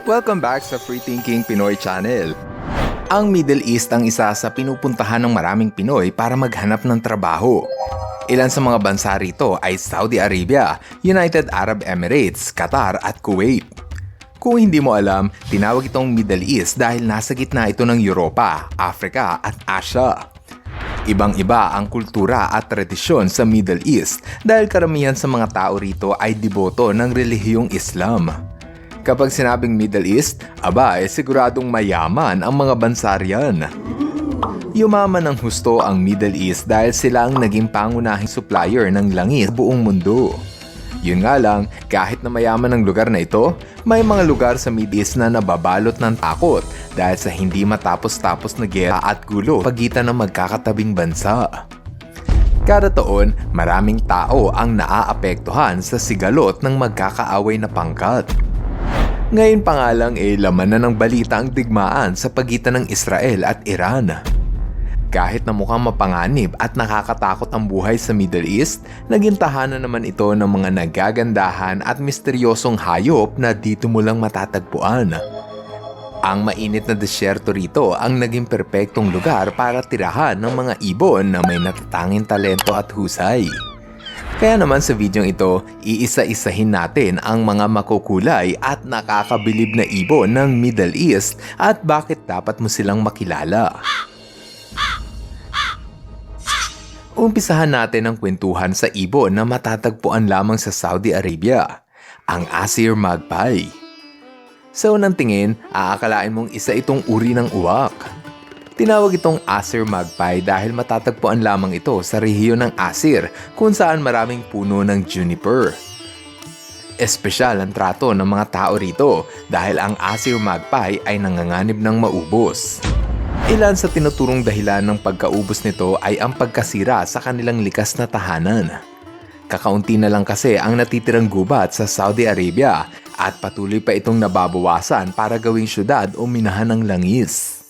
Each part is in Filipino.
Welcome back sa Free Thinking Pinoy Channel. Ang Middle East ang isa sa pinupuntahan ng maraming Pinoy para maghanap ng trabaho. Ilan sa mga bansa rito ay Saudi Arabia, United Arab Emirates, Qatar at Kuwait. Kung hindi mo alam, tinawag itong Middle East dahil nasa gitna ito ng Europa, Africa at Asia. Ibang-iba ang kultura at tradisyon sa Middle East dahil karamihan sa mga tao rito ay deboto ng relihiyong Islam. Kapag sinabing Middle East, siguradong mayaman ang mga bansa riyan. Yumaman ng husto ang Middle East dahil sila ang naging pangunahing supplier ng langis sa buong mundo. Yun nga lang, kahit na mayaman ang lugar na ito, may mga lugar sa Middle East na nababalot ng takot dahil sa hindi matapos-tapos na giyera at gulo pagitan ng magkakatabing bansa. Kada taon, maraming tao ang naaapektuhan sa sigalot ng magkakaaway na pangkat. Ngayon pa nga lang laman na ng balita ang digmaan sa pagitan ng Israel at Iran. Kahit na mukhang mapanganib at nakakatakot ang buhay sa Middle East, naging tahanan naman ito ng mga nagagandahan at misteryosong hayop na dito mo lang matatagpuan. Ang mainit na desyerto rito ang naging perpektong lugar para tirahan ng mga ibon na may natatanging talento at husay. Kaya naman sa videong ito, iisa-isahin natin ang mga makukulay at nakakabilib na ibon ng Middle East at bakit dapat mo silang makilala. Umpisahan natin ang kwentuhan sa ibon na matatagpuan lamang sa Saudi Arabia, ang Asir Magpie. Sa unang tingin, aakalain mong isa itong uri ng uwak. Tinawag itong Asir Magpie dahil matatagpuan lamang ito sa rehiyon ng Asir kung saan maraming puno ng juniper. Espesyal ang trato ng mga tao rito dahil ang Asir Magpie ay nanganganib ng maubos. Ilan sa tinuturong dahilan ng pagkaubos nito ay ang pagkasira sa kanilang likas na tahanan. Kakaunti na lang kasi ang natitirang gubat sa Saudi Arabia at patuloy pa itong nababawasan para gawing syudad o minahan ng langis.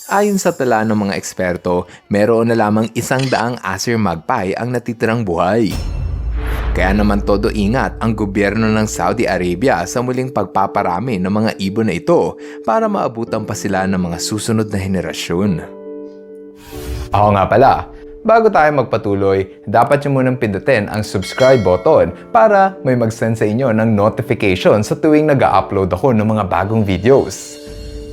Ayon sa tala ng mga eksperto, meron na lamang 100 Asir Magpie ang natitirang buhay. Kaya naman todo ingat ang gobyerno ng Saudi Arabia sa muling pagpaparami ng mga ibon na ito para maabutan pa sila ng mga susunod na henerasyon. Ako nga pala, bago tayo magpatuloy, dapat nyo munang pindutin ang subscribe button para may mag-send sa inyo ng notification sa tuwing nag-upload ako ng mga bagong videos.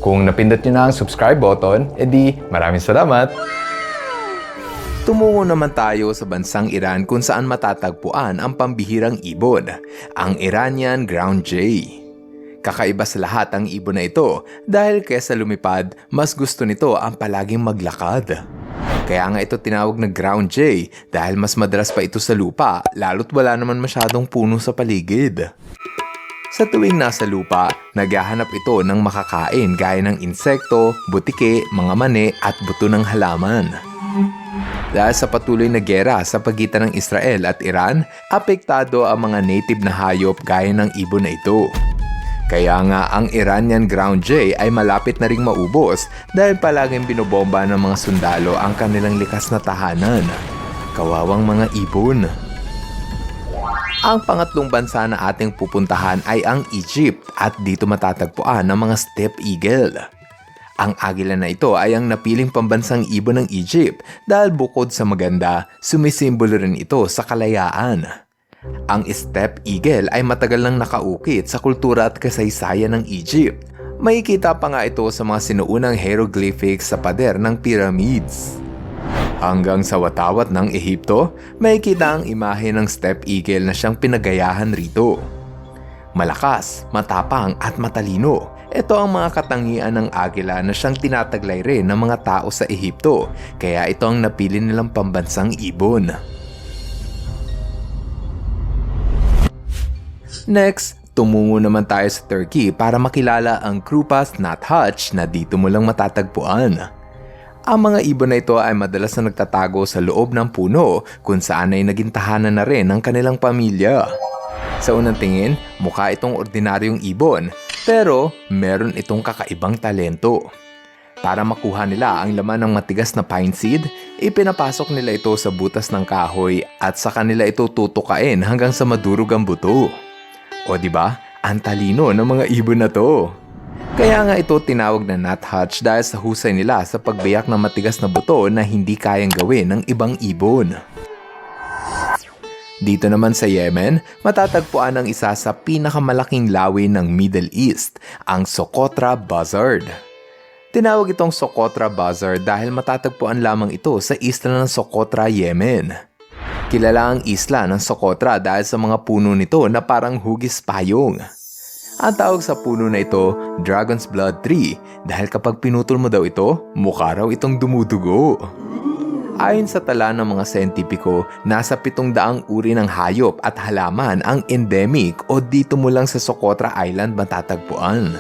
Kung napindot nyo na ang subscribe button, edi maraming salamat! Tumungo naman tayo sa bansang Iran kung saan matatagpuan ang pambihirang ibon, ang Iranian Ground Jay. Kakaiba sa lahat ang ibon na ito dahil kesa lumipad, mas gusto nito ang palaging maglakad. Kaya nga ito tinawag na Ground Jay dahil mas madalas pa ito sa lupa lalo't wala naman masyadong puno sa paligid. Sa tuwing nasa lupa, naghahanap ito ng makakain gaya ng insekto, butike, mga mani at buto ng halaman. Dahil sa patuloy na giyera sa pagitan ng Israel at Iran, apektado ang mga native na hayop gaya ng ibon na ito. Kaya nga ang Iranian Ground Jay ay malapit na ring maubos dahil palaging binobomba ng mga sundalo ang kanilang likas na tahanan. Kawawang mga ibon. Ang pangatlong bansa na ating pupuntahan ay ang Egypt at dito matatagpuan ang mga steppe eagle. Ang agila na ito ay ang napiling pambansang ibon ng Egypt dahil bukod sa maganda, sumisimbolo rin ito sa kalayaan. Ang steppe eagle ay matagal nang nakaukit sa kultura at kasaysayan ng Egypt. Makikita pa nga ito sa mga sinuunang hieroglyphics sa pader ng pyramids. Hanggang sa watawat ng Ehipto, makikita ang imahe ng steppe eagle na siyang pinagayahan rito. Malakas, matapang at matalino. Ito ang mga katangian ng agila na siyang tinataglay rin ng mga tao sa Ehipto, kaya ito ang napili nilang pambansang ibon. Next, tumungo naman tayo sa Turkey para makilala ang Krupas nuthatch na dito mo lang matatagpuan. Ang mga ibon na ito ay madalas na nagtatago sa loob ng puno kung saan ay naging tahanan na rin ng kanilang pamilya. Sa unang tingin, mukha itong ordinaryong ibon, pero meron itong kakaibang talento. Para makuha nila ang laman ng matigas na pine seed, ipinapasok nila ito sa butas ng kahoy at sa kanila ito tutukain hanggang sa madurog ang buto. O diba, ang talino ng mga ibon na to. Kaya nga ito tinawag na nuthatch dahil sa husay nila sa pagbiyak ng matigas na buto na hindi kayang gawin ng ibang ibon. Dito naman sa Yemen, matatagpuan ang isa sa pinakamalaking lawi ng Middle East, ang Socotra Buzzard. Tinawag itong Socotra Buzzard dahil matatagpuan lamang ito sa isla ng Socotra, Yemen. Kilala ang isla ng Socotra dahil sa mga puno nito na parang hugis payong. Ang tawag sa puno na ito, Dragon's Blood Tree, dahil kapag pinutol mo daw ito, mukha raw itong dumudugo. Ayon sa tala ng mga siyentipiko, nasa 700 uri ng hayop at halaman ang endemic o dito mo lang sa Socotra Island matatagpuan.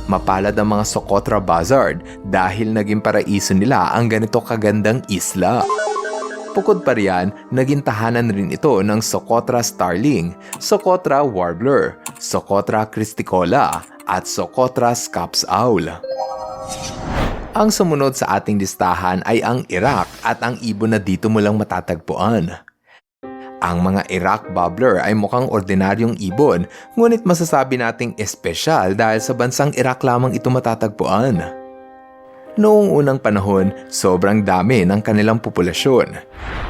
Mapalad ang mga Socotra Buzzard dahil naging paraiso nila ang ganito kagandang isla. Bukod pa riyan, naging tahanan rin ito ng Socotra Starling, Socotra Warbler, Socotra Cristicola at Socotra Scops Owl. Ang sumunod sa ating listahan ay ang Iraq at ang ibon na dito mo lang matatagpuan. Ang mga Iraq Bubbler ay mukhang ordinaryong ibon, ngunit masasabi nating espesyal dahil sa bansang Iraq lamang ito matatagpuan. Noong unang panahon, sobrang dami ng kanilang populasyon.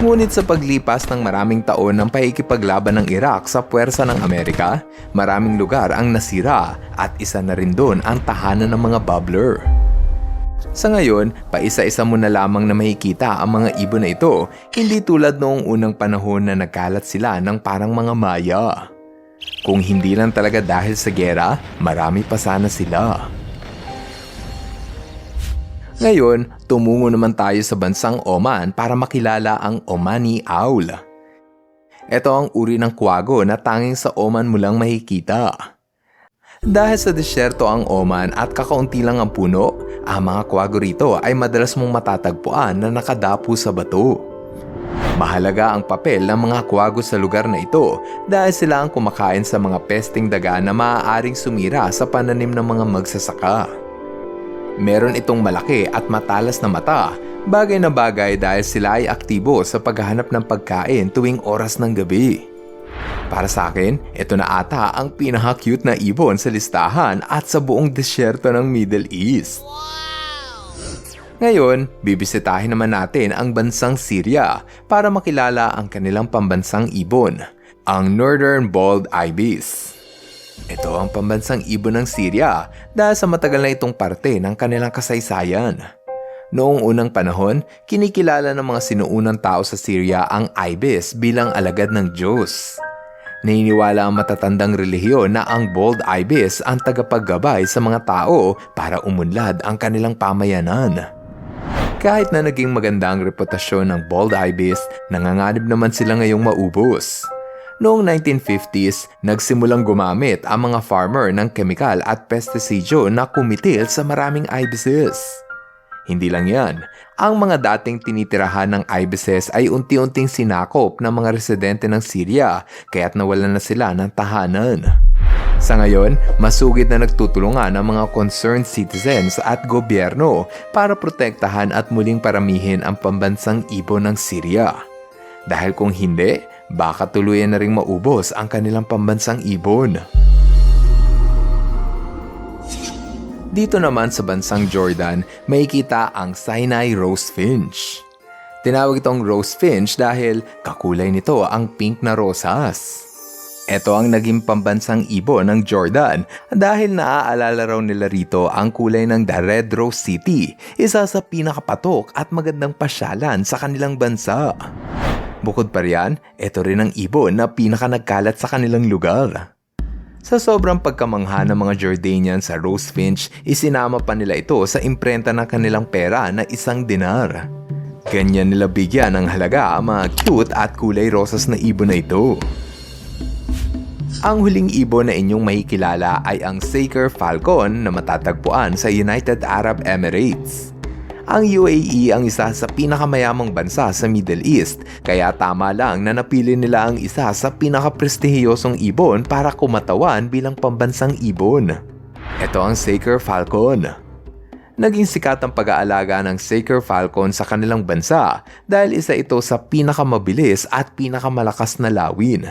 Ngunit sa paglipas ng maraming taon ng pakikipaglaban ng Iraq sa puwersa ng Amerika, maraming lugar ang nasira at isa na rin doon ang tahanan ng mga bubbler. Sa ngayon, paisa-isa mo na lamang na makikita ang mga ibon na ito, hindi tulad noong unang panahon na nagkalat sila ng parang mga Maya. Kung hindi lang talaga dahil sa gera, marami pa sana sila. Ngayon, tumungo naman tayo sa bansang Oman para makilala ang Omani Owl. Ito ang uri ng kwago na tanging sa Oman mo lang makikita. Dahil sa disyerto ang Oman at kakaunti lang ang puno, ang mga kwago rito ay madalas mong matatagpuan na nakadapo sa bato. Mahalaga ang papel ng mga kwago sa lugar na ito dahil sila ang kumakain sa mga pesting daga na maaaring sumira sa pananim ng mga magsasaka. Meron itong malaki at matalas na mata, bagay na bagay dahil sila ay aktibo sa paghahanap ng pagkain tuwing oras ng gabi. Para sa akin, ito na ata ang pinaka-cute na ibon sa listahan at sa buong disyerto ng Middle East. Ngayon, bibisitahin naman natin ang bansang Syria para makilala ang kanilang pambansang ibon, ang Northern Bald Ibis. Ito ang pambansang ibon ng Syria dahil sa matagal na itong parte ng kanilang kasaysayan. Noong unang panahon, kinikilala ng mga sinuunang tao sa Syria ang ibis bilang alagad ng Diyos. Naniniwala ang matatandang relihiyon na ang bald ibis ang tagapaggabay sa mga tao para umunlad ang kanilang pamayanan. Kahit na naging maganda ang reputasyon ng bald ibis, nanganganib naman sila ngayong maubos. Noong 1950s, nagsimulang gumamit ang mga farmer ng kemikal at pestisidyo na kumitil sa maraming ibises. Hindi lang yan, ang mga dating tinitirahan ng ibises ay unti-unting sinakop ng mga residente ng Syria kaya't nawalan na sila ng tahanan. Sa ngayon, masugid na nagtutulungan ang mga concerned citizens at gobyerno para protektahan at muling paramihin ang pambansang ibon ng Syria. Dahil kung hindi, baka tuluyan na ring maubos ang kanilang pambansang ibon. Dito naman sa bansang Jordan, makikita ang Sinai Rose Finch. Tinawag itong Rose Finch dahil kakulay nito ang pink na rosas. Ito ang naging pambansang ibon ng Jordan dahil naaalala raw nila rito ang kulay ng The Red Rose City, isa sa pinakapatok at magandang pasyalan sa kanilang bansa. Bukod pa riyan, ito rin ang ibon na pinakanagkalat sa kanilang lugar. Sa sobrang pagkamangha ng mga Jordanians sa Rose Finch, isinama pa nila ito sa imprenta ng kanilang pera na $1. Ganyan nila bigyan ng halaga ang mga cute at kulay rosas na ibon na ito. Ang huling ibon na inyong makikilala ay ang Saker Falcon na matatagpuan sa United Arab Emirates. Ang UAE ang isa sa pinakamayamang bansa sa Middle East, kaya tama lang na napili nila ang isa sa pinakaprestihiyosong ibon para kumatawan bilang pambansang ibon. Ito ang Saker Falcon. Naging sikat ang pag-aalaga ng Saker Falcon sa kanilang bansa dahil isa ito sa pinakamabilis at pinakamalakas na lawin.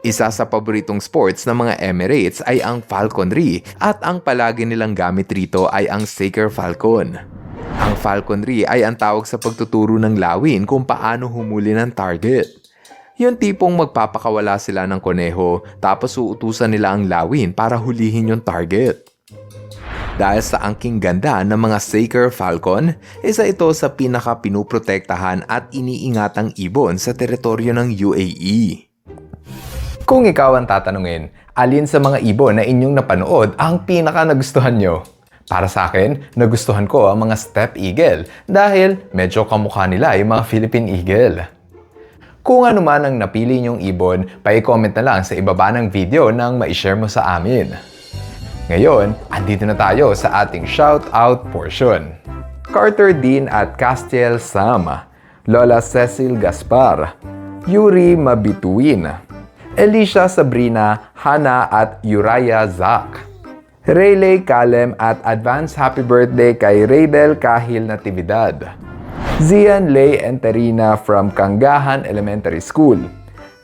Isa sa paboritong sports ng mga Emirates ay ang falconry at ang palagi nilang gamit rito ay ang Saker Falcon. Ang falconry ay ang tawag sa pagtuturo ng lawin kung paano humuli ng target. Yung tipong magpapakawala sila ng koneho tapos uutusan nila ang lawin para hulihin yung target. Dahil sa angking ganda ng mga Saker Falcon, isa ito sa pinaka-pinuprotektahan at iniingatang ibon sa teritoryo ng UAE. Kung ikaw ang tatanungin, alin sa mga ibon na inyong napanood ang pinaka-nagustuhan nyo? Para sa akin, nagustuhan ko ang mga Steppe Eagle dahil medyo kamukha nila yung mga Philippine Eagle. Kung ano man ang napili nyong ibon, pa-comment na lang sa ibaba ng video nang ma-share mo sa amin. Ngayon, andito na tayo sa ating shout-out portion. Carter Dean at Castiel Sam, Lola Cecil Gaspar, Yuri Mabituin, Alicia Sabrina, Hannah at Uriah Zach. Rayleigh Calem at advance happy birthday kay Raybel Kahil Natividad. Zian Lay Enterina from Kanggahan Elementary School.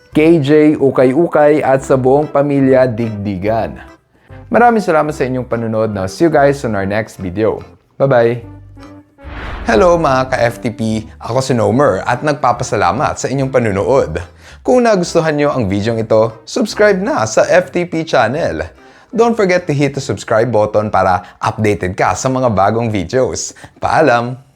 KJ Ukay-Ukay at sa buong pamilya Digdigan. Maraming salamat sa inyong panunod. Now, see you guys on our next video. Bye-bye! Hello mga ka-FTP! Ako si Nomer at nagpapasalamat sa inyong panunood. Kung nagustuhan nyo ang video ito, subscribe na sa FTP channel. Don't forget to hit the subscribe button para updated ka sa mga bagong videos. Paalam!